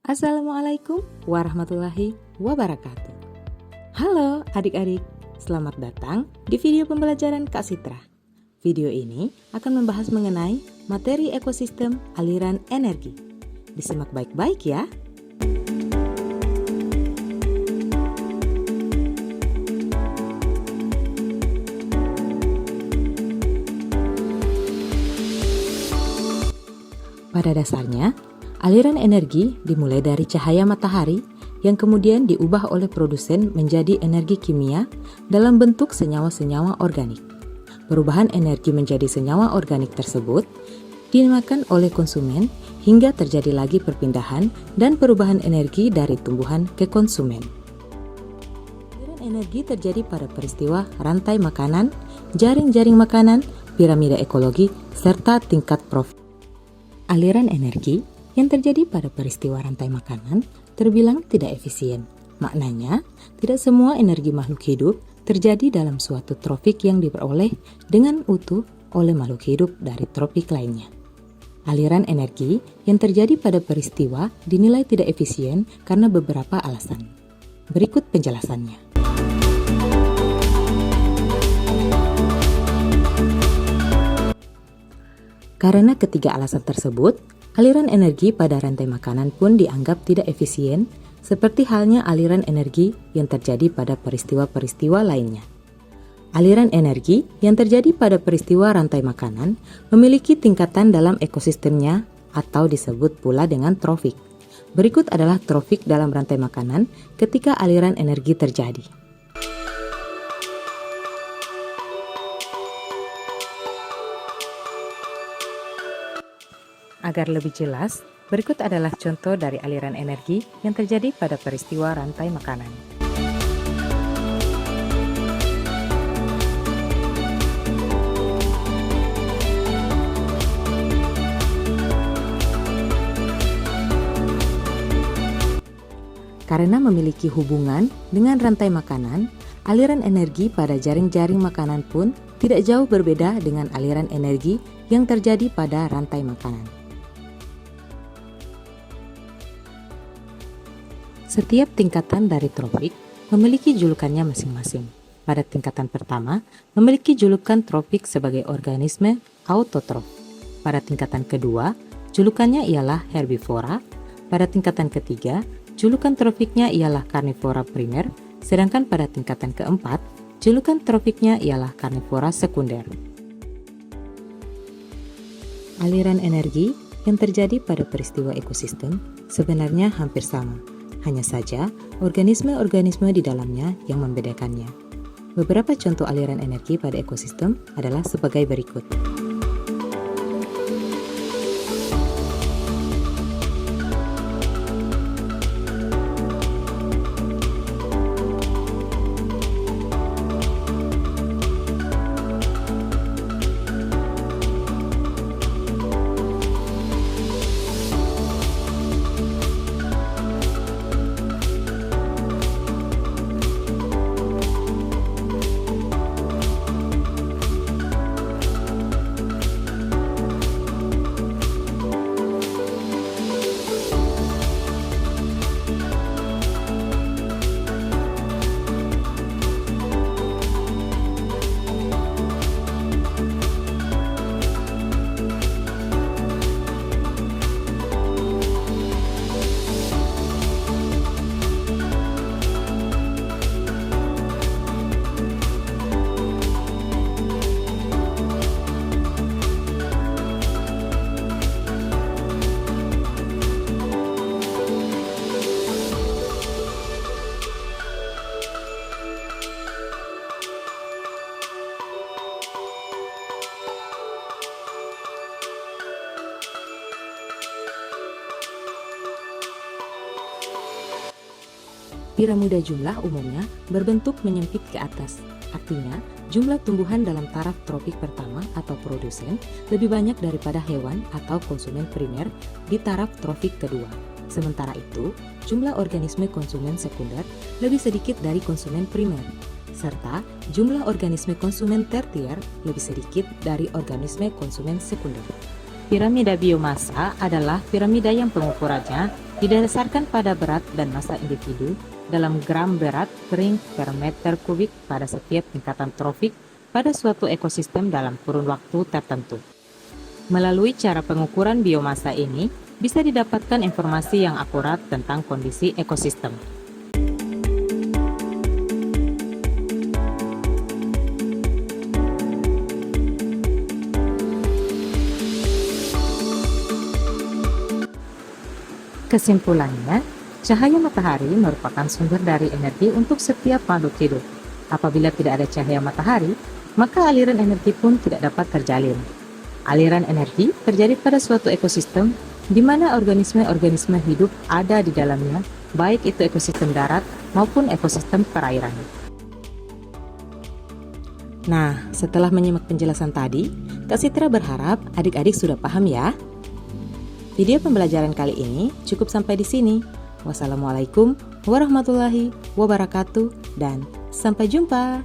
Assalamualaikum warahmatullahi wabarakatuh. Halo adik-adik, selamat datang di video pembelajaran Kak Citra. Video ini akan membahas mengenai materi ekosistem aliran energi. Disimak baik-baik ya. Pada dasarnya, aliran energi dimulai dari cahaya matahari yang kemudian diubah oleh produsen menjadi energi kimia dalam bentuk senyawa-senyawa organik. Perubahan energi menjadi senyawa organik tersebut dimakan oleh konsumen hingga terjadi lagi perpindahan dan perubahan energi dari tumbuhan ke konsumen. Aliran energi terjadi pada peristiwa rantai makanan, jaring-jaring makanan, piramida ekologi, serta tingkat profit. Aliran energi yang terjadi pada peristiwa rantai makanan terbilang tidak efisien. Maknanya, tidak semua energi makhluk hidup terjadi dalam suatu tropik yang diperoleh dengan utuh oleh makhluk hidup dari tropik lainnya. Aliran energi yang terjadi pada peristiwa dinilai tidak efisien karena beberapa alasan. Berikut penjelasannya. Karena ketiga alasan tersebut, aliran energi pada rantai makanan pun dianggap tidak efisien, seperti halnya aliran energi yang terjadi pada peristiwa-peristiwa lainnya. Aliran energi yang terjadi pada peristiwa rantai makanan memiliki tingkatan dalam ekosistemnya atau disebut pula dengan trofik. Berikut adalah trofik dalam rantai makanan ketika aliran energi terjadi. Agar lebih jelas, berikut adalah contoh dari aliran energi yang terjadi pada peristiwa rantai makanan. Karena memiliki hubungan dengan rantai makanan, aliran energi pada jaring-jaring makanan pun tidak jauh berbeda dengan aliran energi yang terjadi pada rantai makanan. Setiap tingkatan dari tropik memiliki julukannya masing-masing. Pada tingkatan pertama, memiliki julukan tropik sebagai organisme autotrof. Pada tingkatan kedua, julukannya ialah herbivora. Pada tingkatan ketiga, julukan trofiknya ialah karnivora primer. Sedangkan pada tingkatan keempat, julukan trofiknya ialah karnivora sekunder. Aliran energi yang terjadi pada peristiwa ekosistem sebenarnya hampir sama. Hanya saja, organisme-organisme di dalamnya yang membedakannya. Beberapa contoh aliran energi pada ekosistem adalah sebagai berikut. Piramida jumlah umumnya berbentuk menyempit ke atas. Artinya, jumlah tumbuhan dalam taraf tropik pertama atau produsen lebih banyak daripada hewan atau konsumen primer di taraf tropik kedua. Sementara itu, jumlah organisme konsumen sekunder lebih sedikit dari konsumen primer, serta jumlah organisme konsumen tertier lebih sedikit dari organisme konsumen sekunder. Piramida biomassa adalah piramida yang pengukurannya didasarkan pada berat dan massa individu dalam gram berat kering per meter kubik pada setiap tingkatan trofik pada suatu ekosistem dalam kurun waktu tertentu. Melalui cara pengukuran biomassa ini, bisa didapatkan informasi yang akurat tentang kondisi ekosistem. Kesimpulannya, cahaya matahari merupakan sumber dari energi untuk setiap makhluk hidup. Apabila tidak ada cahaya matahari, maka aliran energi pun tidak dapat terjalin. Aliran energi terjadi pada suatu ekosistem di mana organisme-organisme hidup ada di dalamnya, baik itu ekosistem darat maupun ekosistem perairan. Nah, setelah menyimak penjelasan tadi, Kak Citra berharap adik-adik sudah paham ya. Video pembelajaran kali ini cukup sampai di sini. Wassalamualaikum warahmatullahi wabarakatuh dan sampai jumpa.